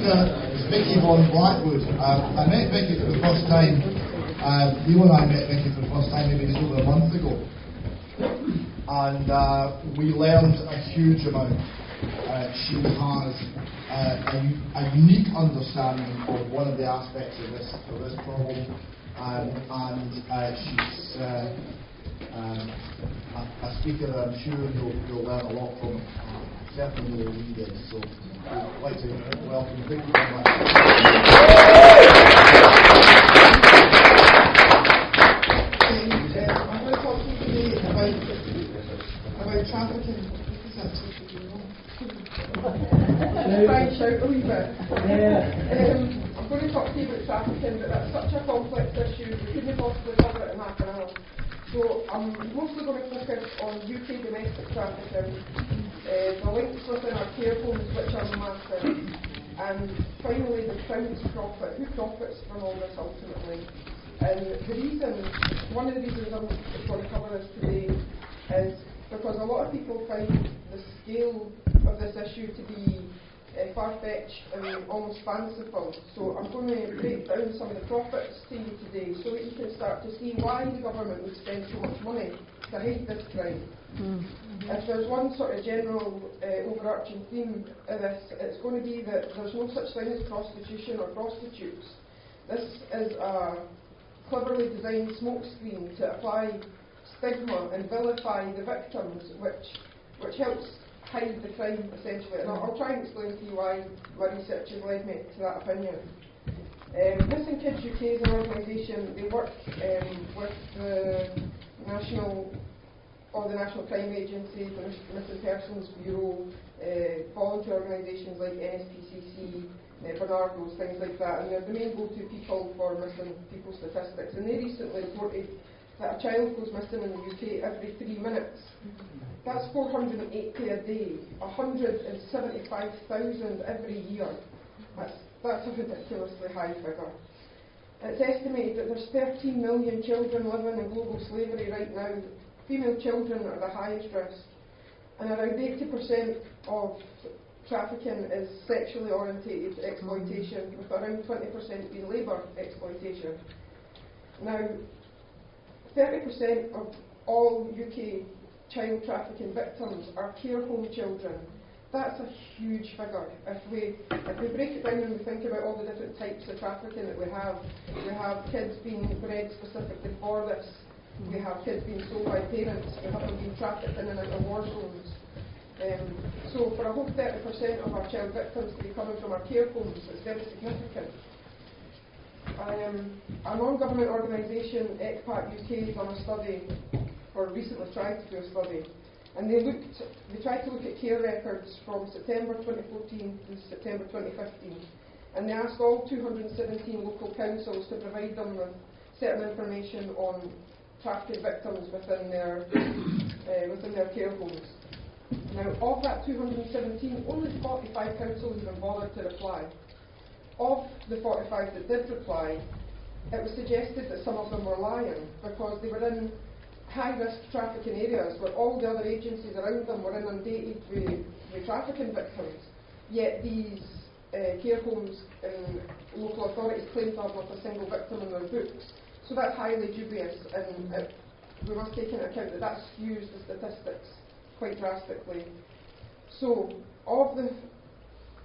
it's Vicky von Blackwood. I met Vicky for the first time, Leo and I met Vicky for the first time maybe just over a month ago. And we learned a huge amount. She has a unique understanding of one of the aspects of this problem, and she's a speaker that I'm sure you'll learn a lot from. Certainly will read it. So I'd like to welcome Vicky very much. I'm going to talk to you today about trafficking. Try and shout a wee bit. I'm going to talk to you about trafficking, but that's such a complex issue, we couldn't possibly cover it in half an hour. So I'm mostly going to focus on UK domestic trafficking, the links within our care homes, which are massive, and finally the Crown's profit. Who profits from all this ultimately? And one of the reasons I'm going to cover this today is because a lot of people find the scale of this issue to be far-fetched and almost fanciful. So I'm going to break down some of the profits to you today so that you can start to see why the government would spend so much money to hide this crime. If there's one sort of general overarching theme of this, it's going to be that there's no such thing as prostitution or prostitutes. This is a cleverly designed smokescreen to apply stigma and vilify the victims, which helps hide the crime essentially. And I'll try and explain to you why my research has led me to that opinion. Missing Kids UK is an organisation. They work with the National Crime Agency, the Missing Persons Bureau, volunteer organisations like NSPCC, Bernardo's, things like that, and they're the main go-to people for missing people statistics. And they recently reported that a child goes missing in the UK every 3 minutes. That's 480 a day, 175,000 every year. That's a ridiculously high figure. It's estimated that there's 13 million children living in global slavery right now. Female children are the highest risk, and around 80% of trafficking is sexually orientated exploitation, with around 20% being labour exploitation. Now, 30% of all UK child trafficking victims are care home children. That's a huge figure. If we break it down and we think about all the different types of trafficking that we have kids being bred specifically for this. We have kids being sold by parents. We have them being trafficked in and out of war zones. So for a whole 30% of our child victims to be coming from our care homes, it's very significant. A non-government organisation, ECPAT UK, done a study, or recently tried to do a study, and they tried to look at care records from September 2014 to September 2015, and they asked all 217 local councils to provide them with certain information on trafficking victims within their care homes. Now, of that 217, only 45 councils even bothered to reply. Of the 45 that did reply, it was suggested that some of them were lying because they were in high-risk trafficking areas where all the other agencies around them were inundated with trafficking victims. Yet these care homes and local authorities claim to have not a single victim in their books. So that's highly dubious, and we must take into account that that skews the statistics quite drastically. So, of the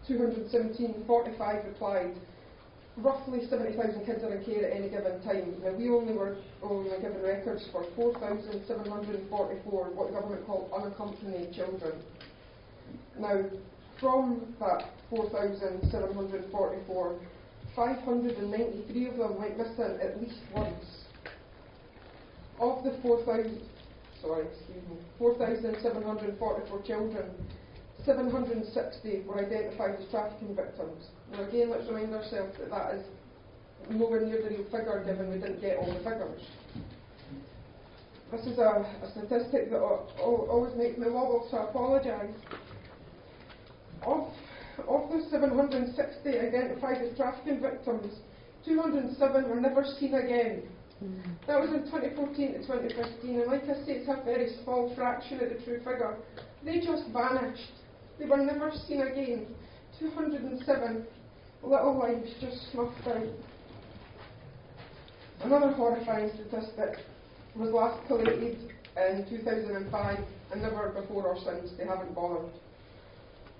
217, 45 replied. Roughly 70,000 kids are in care at any given time. Now, we only were given records for 4,744, what the government called unaccompanied children. Now, from that 4,744, 593 of them went missing at least once. Of the 4,744 children, 760 were identified as trafficking victims. Now again, let's remind ourselves that that is nowhere near the real figure, given we didn't get all the figures. This is a statistic that always makes me wobble, so I apologise. Of the 760 identified as trafficking victims, 207 were never seen again. That was in 2014 to 2015, and like I say, it's a very small fraction of the true figure. They just vanished. They were never seen again. 207 little lives just snuffed out. Another horrifying statistic was last collated in 2005, and never before or since. They haven't bothered.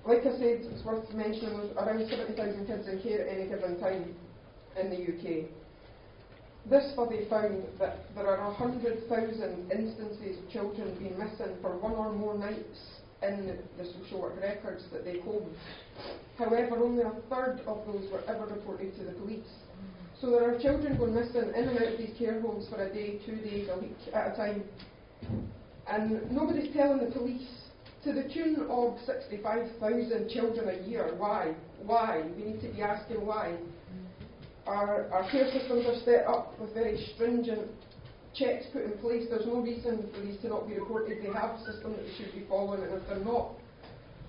Like I said, it's worth mentioning there's around 70,000 kids in care at any given time in the UK. This study found that there are 100,000 instances of children being missing for one or more nights in the social work records that they hold. However, only a third of those were ever reported to the police. So there are children going missing in and out of these care homes for a day, 2 days, a week at a time. And nobody's telling the police, to the tune of 65,000 children a year. Why? Why? We need to be asking why. Our care systems are set up with very stringent checks put in place. There's no reason for these to not be reported. They have a system that they should be following, and if they're not,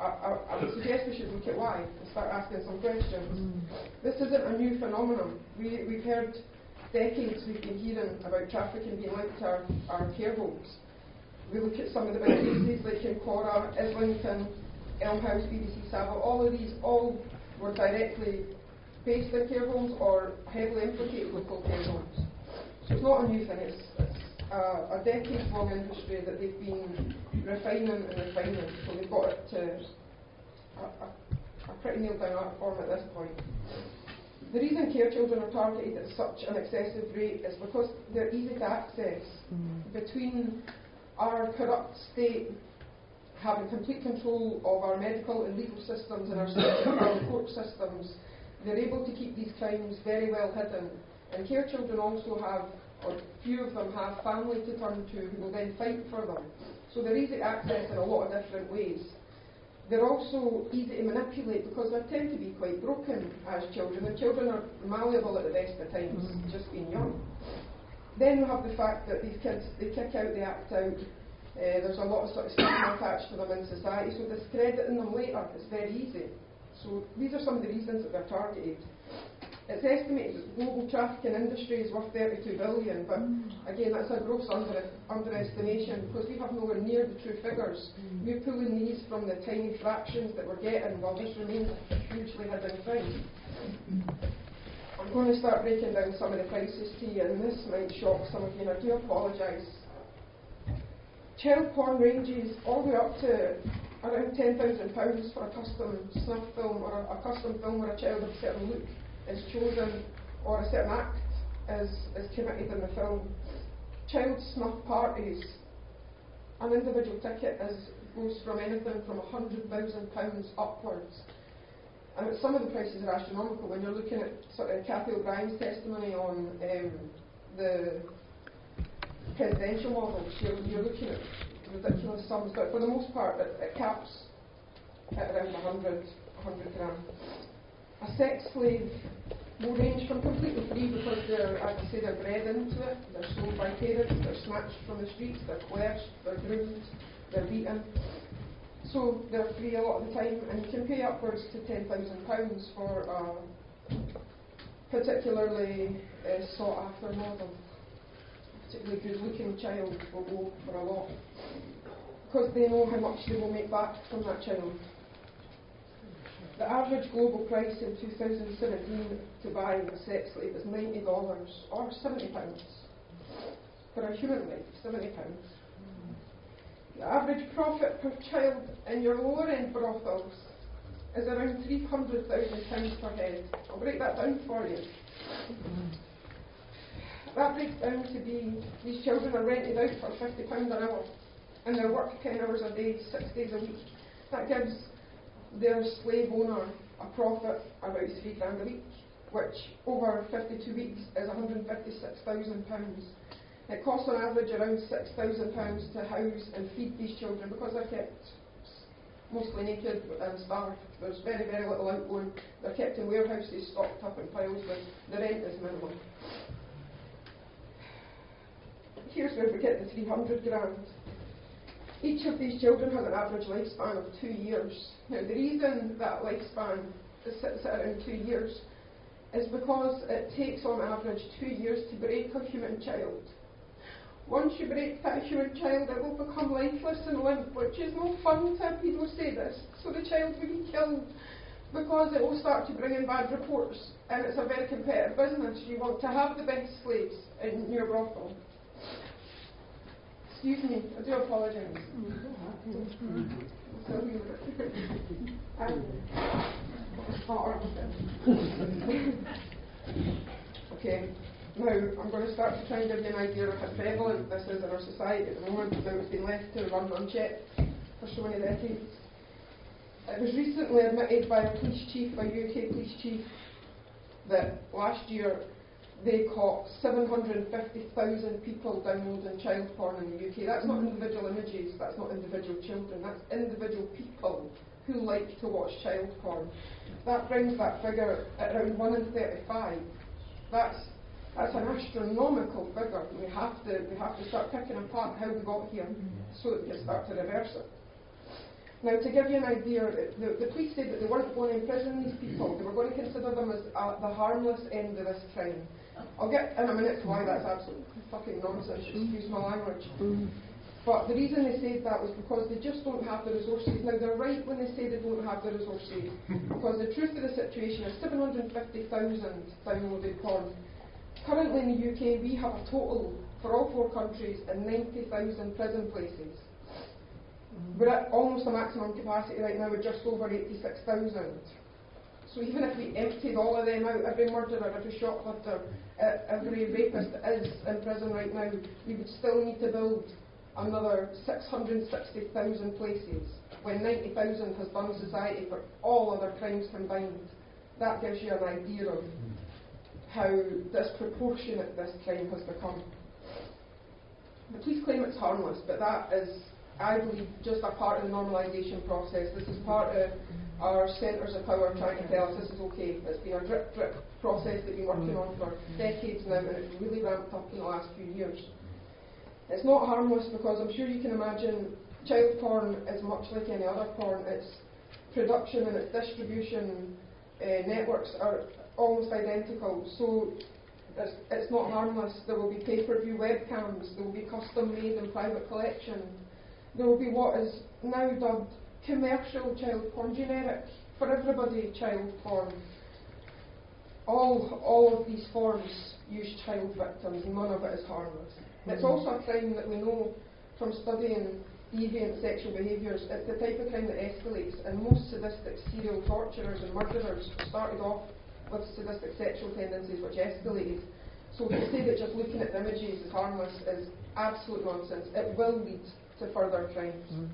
I would suggest we should look at why and start asking some questions. This isn't a new phenomenon. We've heard decades we've been hearing about trafficking being linked to our care homes. We look at some of the big cases like Kincora, Islington, Elmhouse, BBC Savile. All of these were directly based in care homes or heavily implicated local care homes. So it's not a new thing. It's a decades-long industry that they've been refining and refining, so they've got it to a pretty nailed-down art form at this point. The reason care children are targeted at such an excessive rate is because they're easy to access. Between our corrupt state having complete control of our medical and legal systems and our court systems, they're able to keep these crimes very well hidden. And care children also have, or few of them have, family to turn to who will then fight for them. So they're easy to access in a lot of different ways. They're also easy to manipulate because they tend to be quite broken as children, and children are malleable at the best of times, just being young. Then we have the fact that these kids, they kick out, they act out. There's a lot of sort of stigma attached to them in society, so discrediting them later is very easy. So these are some of the reasons that they're targeted. It's estimated that the global trafficking industry is worth 32 billion, but again, that's a gross underestimation because we have nowhere near the true figures. We're pulling these from the tiny fractions that we're getting, while this remains a hugely hidden crime. I'm going to start breaking down some of the prices to you, and this might shock some of you, and I do apologise. Child porn ranges all the way up to around £10,000 for a custom snuff film or a custom film where a child of a certain look is chosen or a certain act is committed in the film. Child snuff parties, an individual ticket goes from anything from £100,000 upwards. And some of the prices are astronomical. When you're looking at sort of Cathy O'Brien's testimony on the presidential models, you're looking at ridiculous sums, but for the most part it caps at around 100 grand. A sex slave will range from completely free because they're, as I say, they're bred into it, they're sold by parents, they're snatched from the streets, they're coerced, they're groomed, they're beaten. So they're free a lot of the time, and you can pay upwards to £10,000 for a particularly sought after model. A particularly good looking child will go for a lot because they know how much they will make back from that child. The average global price in 2017 to buy a sex slave is $90 or £70 for a human life, £70. The average profit per child in your lower end brothels is around £300,000 per head. I'll break that down for you. That breaks down to be, these children are rented out for £50 an hour and they work 10 hours a day, 6 days a week. That gives their slave owner a profit about £3 a week, which over 52 weeks is £156,000. It costs on average around £6,000 to house and feed these children because they're kept mostly naked and starved. There's very, very little outgoing. They're kept in warehouses stocked up in piles, but the rent is minimal. Here's where we get the 300 grand. Each of these children has an average lifespan of 2 years. Now, the reason that lifespan sits at around 2 years is because it takes on average 2 years to break a human child. Once you break that human child, it will become lifeless and limp, which is no fun to have people say this. So the child will be killed Because it will start to bring in bad reports, and it's a very competitive business. You want to have the best slaves in your brothel. Excuse me, I do apologise. Okay, now I'm going to start to try and give you an idea of how prevalent this is in our society at the moment. Now it's been left to run unchecked for so many decades. It was recently admitted by a police chief, a UK police chief, that last year they caught 750,000 people downloading child porn in the UK. That's not individual images, that's not individual children, that's individual people who like to watch child porn. That brings that figure at around 1 in 35. That's an astronomical figure. We have to start picking apart how we got here so that we can start to reverse it. Now, to give you an idea, the police said that they weren't going to imprison these people. They were going to consider them as the harmless end of this crime. I'll get in a minute to why that's absolute fucking nonsense, excuse my language. But the reason they said that was because they just don't have the resources. Now, they're right when they say they don't have the resources, because the truth of the situation is 750,000 downloaded porn. Currently in the UK, we have a total, for all 4 countries, of 90,000 prison places. We're at almost a maximum capacity right now, with just over 86,000. So even if we emptied all of them out, every murderer, every shoplifter, every rapist that is in prison right now, we would still need to build another 660,000 places, when 90,000 has done society for all other crimes combined. That gives you an idea of how disproportionate this crime has become. The police claim it's harmless, but that is, I believe, just a part of the normalisation process. This is part of our centres of power trying to tell us this is okay. It's been a drip process they've been working on for decades now, and it's really ramped up in the last few years. It's not harmless because I'm sure you can imagine child porn is much like any other porn. Its production and its distribution networks are almost identical. So it's not harmless. There will be pay-per-view webcams. There will be custom-made and private collection. There will be what is now dubbed commercial child porn, generic, for everybody child porn. All of these forms use child victims, none of it is harmless. It's also a crime that we know from studying deviant sexual behaviours. It's the type of crime that escalates, and most sadistic serial torturers and murderers started off with sadistic sexual tendencies which escalated. So to say that just looking at the images is harmless is absolute nonsense. It will lead to further crimes.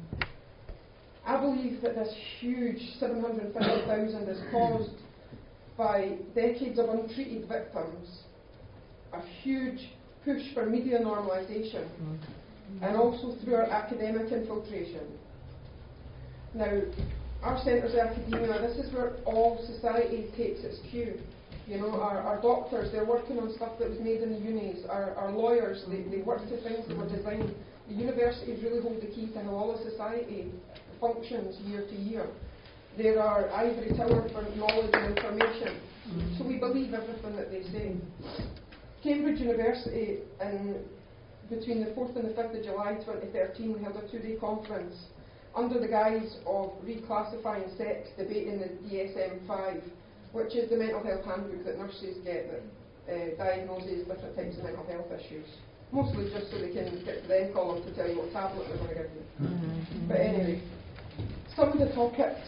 I believe that this huge 750,000 is caused by decades of untreated victims, a huge push for media normalisation, and also through our academic infiltration. Now, our centres of academia, this is where all society takes its cue. You know, our doctors, they're working on stuff that was made in the unis. Our lawyers, they work to things that were designed. The universities really hold the key to how all of society functions year to year. There are ivory tower for knowledge and information. So we believe everything that they say. Cambridge University, between the 4th and the 5th of July 2013, held a 2-day conference under the guise of reclassifying sex, debating the DSM-5, which is the mental health handbook that nurses get that diagnoses different types of mental health issues. Mostly just so they can get to the end column to tell you what tablet they're going to give you. But anyway, some of the topics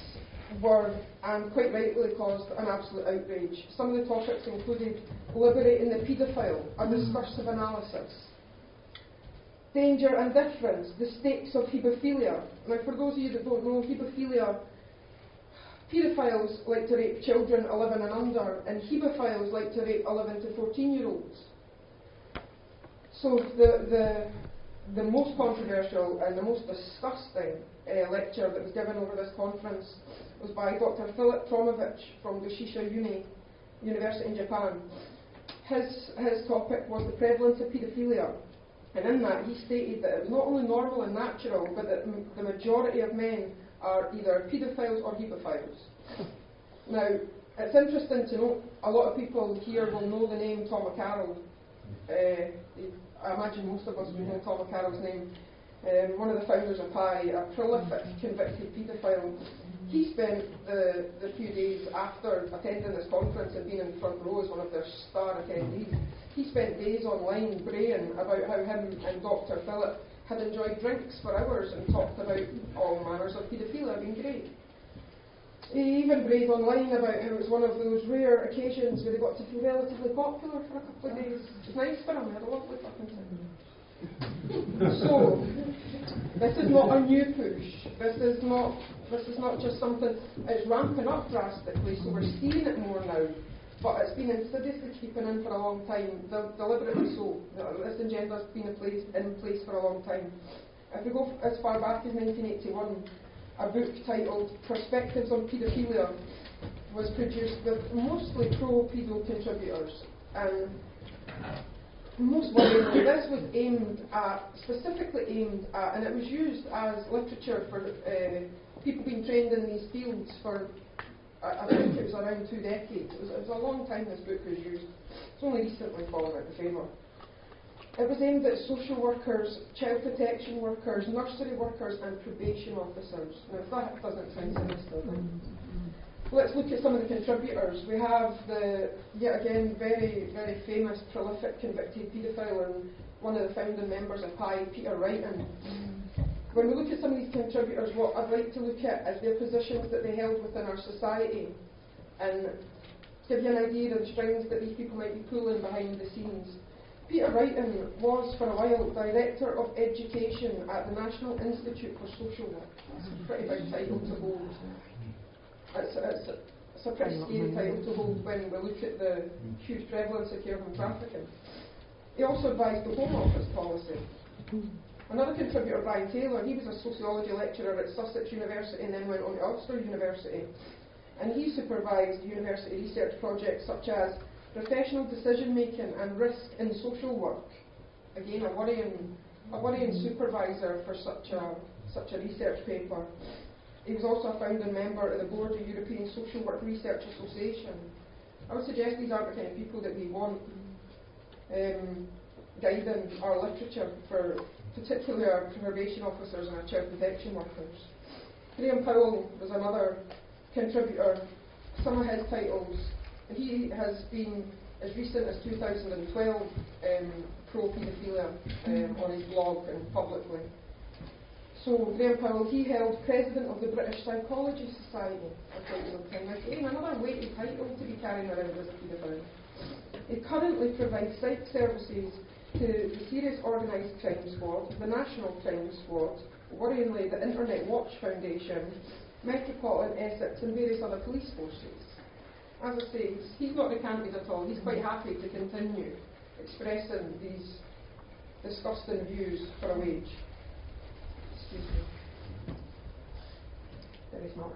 were, and quite rightly, caused an absolute outrage. Some of the topics included liberating the paedophile, a discursive analysis, danger and difference, the stakes of haemophilia. Now, for those of you that don't know, haemophilia, paedophiles like to rape children 11 and under, and haemophiles like to rape 11 to 14-year-olds. So the most controversial and the most disgusting lecture that was given over this conference was by Dr. Philip Tromovich from Doshisha University in Japan. His topic was the prevalence of paedophilia, and in that he stated that it was not only normal and natural, but that the majority of men are either paedophiles or hebephiles. Now, it's interesting to note, a lot of people here will know the name Tom O'Carroll. I imagine most of us would know Tom O'Carroll's name. One of the founders of PI, a prolific convicted paedophile. He spent the few days after attending this conference and being in front row as one of their star attendees, he spent days online braying about how him and Dr. Philip had enjoyed drinks for hours and talked about all manners of paedophilia. Been great. He even brayed online about how it was one of those rare occasions where he got to feel relatively popular for a couple of days. It was nice for him, he had a lovely fucking time. So, this is not a new push. This is not just something, it's ramping up drastically, so we're seeing it more now. But it's been insidiously creeping in for a long time, deliberately so. This agenda's been in place for a long time. If we go as far back as 1981, a book titled Perspectives on Paedophilia was produced with mostly pro-pedo contributors. And most worryingly, this was specifically aimed at, and it was used as literature for people being trained in these fields for, I think it was around 2 decades. It was a long time this book was used. It's only recently fallen out of favour. It was aimed at social workers, child protection workers, nursery workers and probation officers. Now that doesn't sound sinister, right? Let's look at some of the contributors. We have the, yet again, very, very famous, prolific, convicted paedophile and one of the founding members of PI, Peter Wrighton. When we look at some of these contributors, what I'd like to look at is their positions that they held within our society and give you an idea of the strings that these people might be pulling behind the scenes. Peter Wrighton was, for a while, Director of Education at the National Institute for Social Work. That's a pretty big title to hold. It's a pretty scary title to hold when we look at the huge prevalence of human trafficking. He also advised the Home Office policy. Another contributor, Brian Taylor, he was a sociology lecturer at Sussex University and then went on to Ulster University. And he supervised university research projects such as professional decision making and risk in social work. Again, a worrying supervisor for such a research paper. He was also a founding member of the board of European Social Work Research Association. I would suggest these aren't the kind of people that we want guiding our literature for particularly our probation officers and our child protection workers. Graham Powell was another contributor. Some of his titles, he has been as recent as 2012 pro-paedophilia on his blog and publicly. So Graham Powell, he held President of the British Psychology Society for quite some time. Again, another weighty title to be carrying around as a paedophile. He currently provides psych services to the Serious Organised Crime Squad, the National Crime Squad, worryingly the Internet Watch Foundation, Metropolitan Essex and various other police forces. As I say, he's not recanted at all. He's quite happy to continue expressing these disgusting views for a wage. Excuse me. Very smart.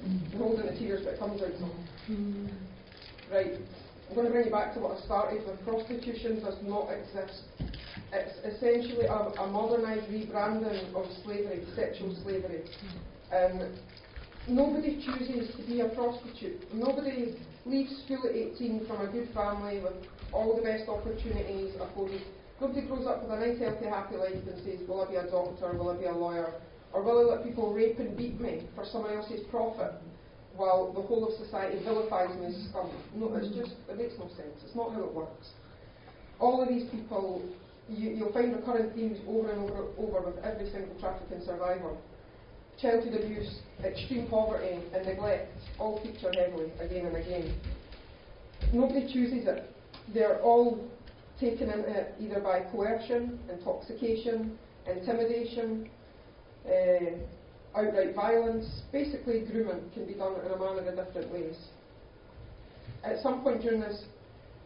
I'm holding the tears, but it comes out some. Right. I'm going to bring you back to what I started with. Prostitution does not exist. It's essentially a modernised rebranding of slavery, sexual slavery. Nobody chooses to be a prostitute. Nobody leaves school at 18 from a good family with all the best opportunities afforded. Nobody grows up with a nice, healthy, happy life and says, will I be a doctor, will I be a lawyer, or will I let people rape and beat me for someone else's profit while the whole of society vilifies me as scum. No, it's just, it makes no sense. It's not how it works. All of these people, you'll find recurrent themes over and over with every single trafficking survivor. Childhood abuse, extreme poverty and neglect all feature heavily again and again. Nobody chooses it. They're all taken into it either by coercion, intoxication, intimidation, outright violence. Basically, grooming can be done in a manner of different ways. At some point during this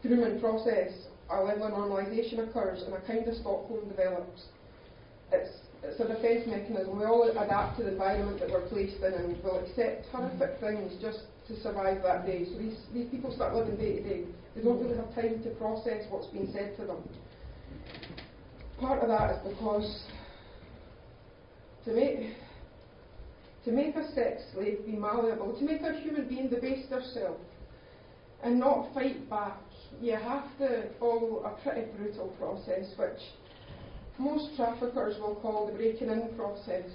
grooming process, a level of normalisation occurs and a kind of Stockholm develops. It's a defence mechanism. We all adapt to the environment that we're placed in and will accept horrific things just to survive that day. So these people start living day to day. They don't really have time to process what's been said to them. Part of that is because to make a sex slave be malleable, to make a human being debase yourself and not fight back, you have to follow a pretty brutal process, which most traffickers will call the breaking in process.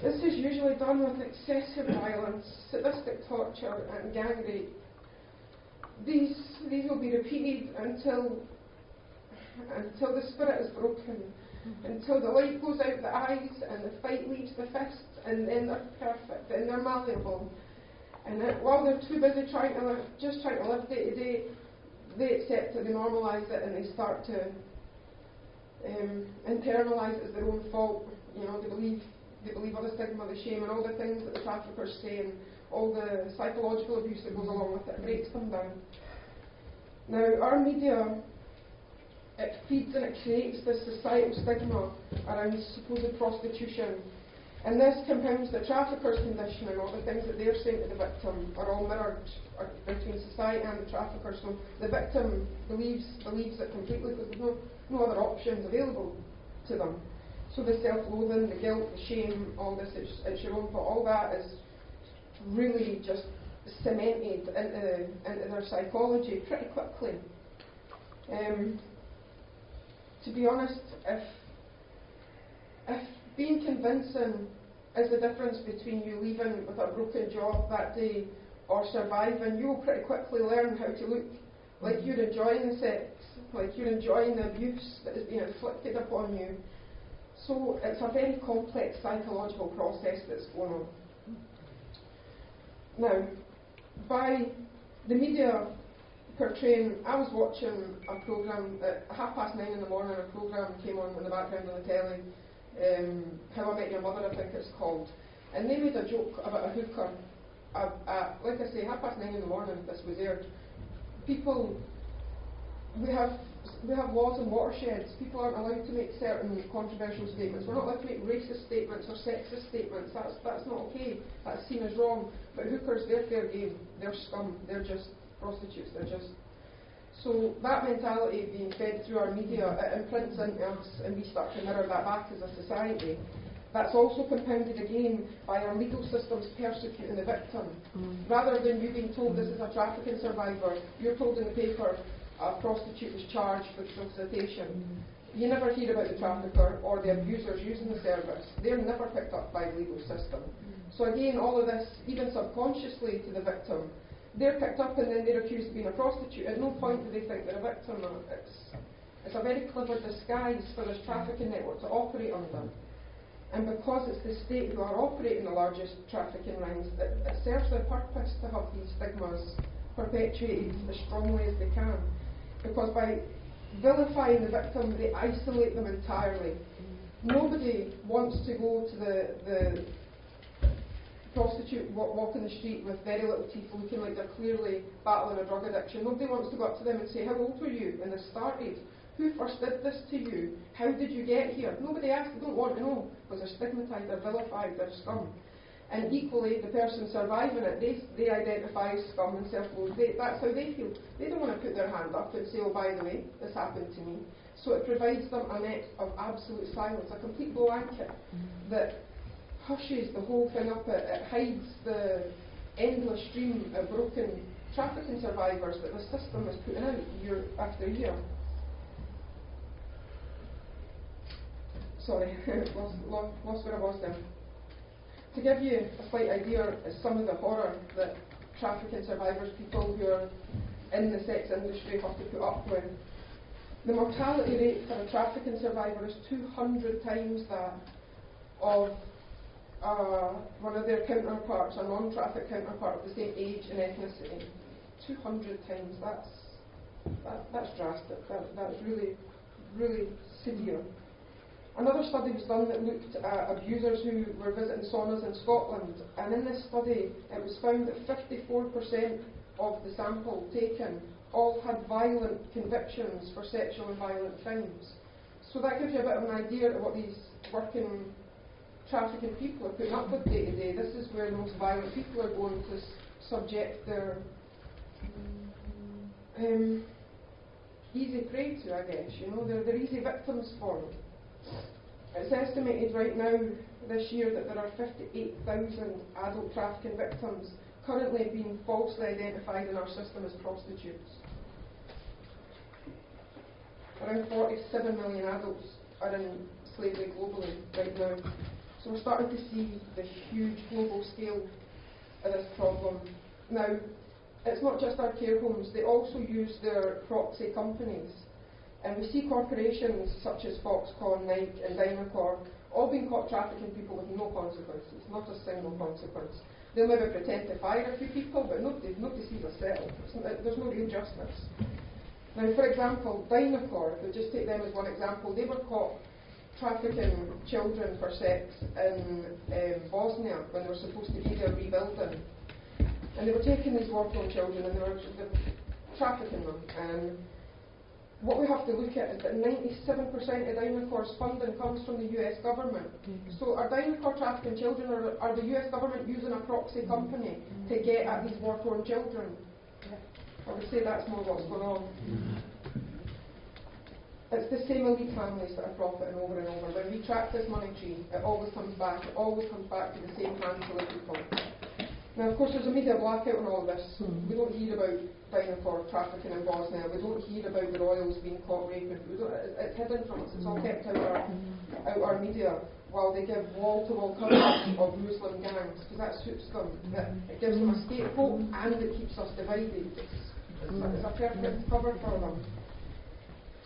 This is usually done with excessive violence, sadistic torture and gang rape. These will be repeated until the spirit is broken, until the light goes out the eyes and the fight leaves the fists, and then they're perfect and they're malleable. And while they're too busy trying to live day to day, they accept it, they normalise it, and they start to internalise it as their own fault. You know, they believe all the stigma, the shame, and all the things that the traffickers say, and all the psychological abuse that goes along with it breaks them down. Now, our media, it feeds and it creates this societal stigma around supposed prostitution, and this compounds the trafficker's condition, and all the things that they're saying to the victim are all mirrored between society and the trafficker. So the victim believes it completely because there's no other options available to them. So the self-loathing, the guilt, the shame, all this, it's your own fault, all that is really just cemented into their psychology pretty quickly. To be honest, if being convincing is the difference between you leaving with a broken job that day or surviving, you will pretty quickly learn how to look like you're enjoying the sex, like you're enjoying the abuse that is being inflicted upon you. So it's a very complex psychological process that's going on. Now, by the media portraying, I was watching a programme at 9:30 in the morning, a programme came on in the background on the telly, How I Met Your Mother, I think it's called, and they made a joke about a hooker. Like I say, 9:30 in the morning, this was aired. We have laws and watersheds. People aren't allowed to make certain controversial statements. We're not allowed to make racist statements or sexist statements. That's not okay. That's seen as wrong. But hookers, they're fair game. They're scum. They're just prostitutes. So that mentality being fed through our media, it imprints into us, and we start to mirror that back as a society. That's also compounded again by our legal systems persecuting the victim. Rather than you being told this is a trafficking survivor, you're told in the paper a prostitute was charged with solicitation. You never hear about the trafficker or the abusers using the service. They're never picked up by the legal system. So again, all of this, even subconsciously to the victim, they're picked up and then they're accused of being a prostitute. At no point do they think they're a victim. It's a very clever disguise for this trafficking network to operate under. And because it's the state who are operating the largest trafficking rings, it serves their purpose to have these stigmas perpetuated as strongly as they can. Because by vilifying the victim, they isolate them entirely. Nobody wants to go to the prostitute walking the street with very little teeth, looking like they're clearly battling a drug addiction. Nobody wants to go up to them and say, how old were you when this started? Who first did this to you? How did you get here? Nobody asks, they don't want to know, because they're stigmatised, they're vilified, they're scum. And equally, the person surviving it, they identify as scum and self-loathe. That's how they feel. They don't want to put their hand up and say, oh, by the way, this happened to me. So it provides them a net of absolute silence, a complete blanket that hushes the whole thing up. It hides the endless stream of broken trafficking survivors that the system is putting out year after year. Sorry, lost where I was there. To give you a slight idea of some of the horror that trafficking survivors, people who are in the sex industry, have to put up with, the mortality rate for a trafficking survivor is 200 times that of one of their counterparts, a non-traffic counterpart of the same age and ethnicity. 200 times. That's drastic. That's really, really severe. Another study was done that looked at abusers who were visiting saunas in Scotland, and in this study it was found that 54% of the sample taken all had violent convictions for sexual and violent crimes. So that gives you a bit of an idea of what these working trafficking people are putting up with day to day. This is where the most violent people are going to subject their easy prey to, I guess. You know, they're easy victims for them. It's estimated right now, this year, that there are 58,000 adult trafficking victims currently being falsely identified in our system as prostitutes. Around 47 million adults are in slavery globally right now. So we're starting to see the huge global scale of this problem. Now, it's not just our care homes, they also use their proxy companies. And we see corporations such as Foxconn, Nike and Dynacor all being caught trafficking people with no consequences, not a single consequence. They'll maybe pretend to fire a few people, but nobody sees a cell. There's no real justice. Now, for example, Dynacor, if we just take them as one example, they were caught trafficking children for sex in Bosnia when they were supposed to be there rebuilding. And they were taking these war-torn children and they were trafficking them. And what we have to look at is that 97% of Dynacor's funding comes from the US government. So are Dynacor trafficking children, or are the US government using a proxy company to get at these war-torn children? I would say that's more what's going on. It's the same elite families that are profiting over and over. When we track this money tree, it always comes back to the same handful of people. Now, of course, there's a media blackout on all of this. We don't hear about Dynacor trafficking in Bosnia. We don't hear about the royals being caught raping. It's hidden from us. It's all kept out our media while they give wall-to-wall coverage of Muslim gangs, because that suits them. It gives them a scapegoat and it keeps us divided. It's a perfect cover for them.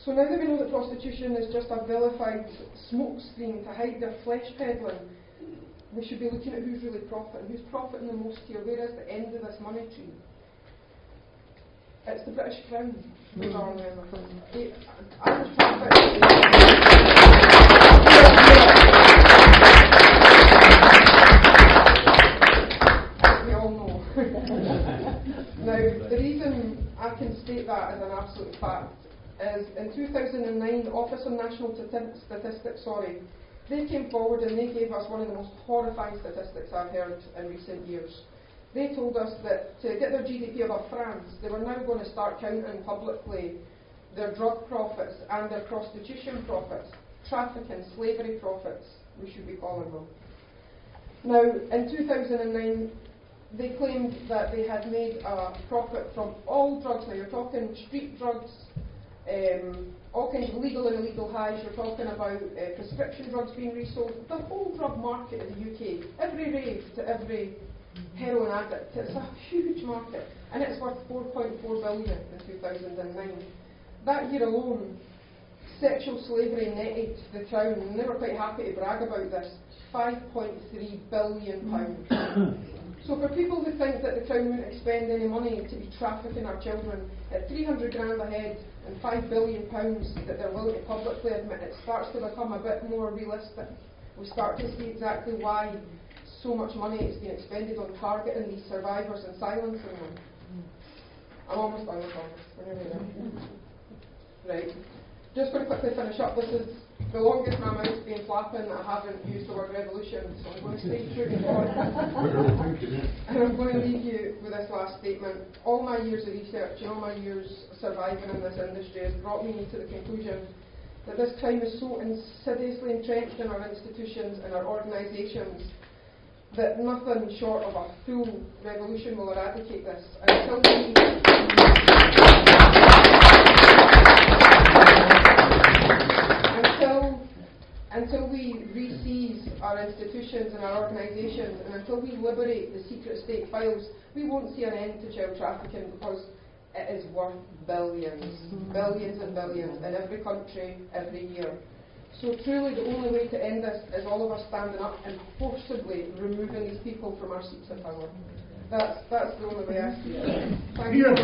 So now that we know that prostitution is just a vilified smokescreen to hide their flesh peddling, we should be looking at who's really profiting. Who's profiting the most here? Where is the end of this money tree? It's the British Crown. Those are Irish traffic. As we all know. Now, the reason I can state that as an absolute fact is in 2009, the Office of National Statistics, they came forward and they gave us one of the most horrifying statistics I've heard in recent years. They told us that to get their GDP above France, they were now going to start counting publicly their drug profits and their prostitution profits, trafficking, slavery profits, we should be calling them. Now, in 2009, they claimed that they had made a profit from all drugs. Now, you're talking street drugs, all kinds of legal and illegal highs. You're talking about prescription drugs being resold. The whole drug market in the UK, every rave to every heroin addict, it's a huge market, and it's worth 4.4 billion in 2009. That year alone, sexual slavery netted the Crown, and they were quite happy to brag about this, £5.3 billion. So for people who think that the Crown wouldn't expend any money to be trafficking our children, at 300 grand a head and £5 billion that they're willing to publicly admit, it starts to become a bit more realistic. We start to see exactly why so much money is being expended on targeting these survivors and silencing them. I'm almost done, I promise. We're nearly there. Right. Just going to quickly finish up. This is the longest my mouth's been flapping that I haven't used the word revolution, so I'm going to stay true to form. And I'm going to leave you with this last statement. All my years of research and all my years surviving in this industry has brought me to the conclusion that this crime is so insidiously entrenched in our institutions and our organisations that nothing short of a full revolution will eradicate this. Until we re-seize our institutions and our organisations, and until we liberate the secret state files, we won't see an end to child trafficking, because it is worth billions, billions and billions in every country, every year. So truly the only way to end this is all of us standing up and forcibly removing these people from our seats of power. That's the only way I see it. Thank you.